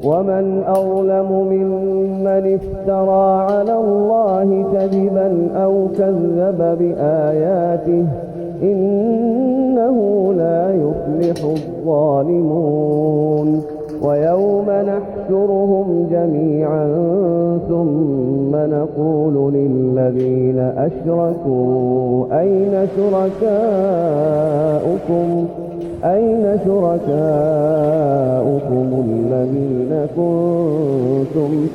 ومن أظلم ممن افترى على الله كذبا أو كذب بآياته إنه لا يفلح الظالمون. ويوم نحشرهم جميعا ثم نقول للذين أشركوا أين شركاؤكم الذين كنتم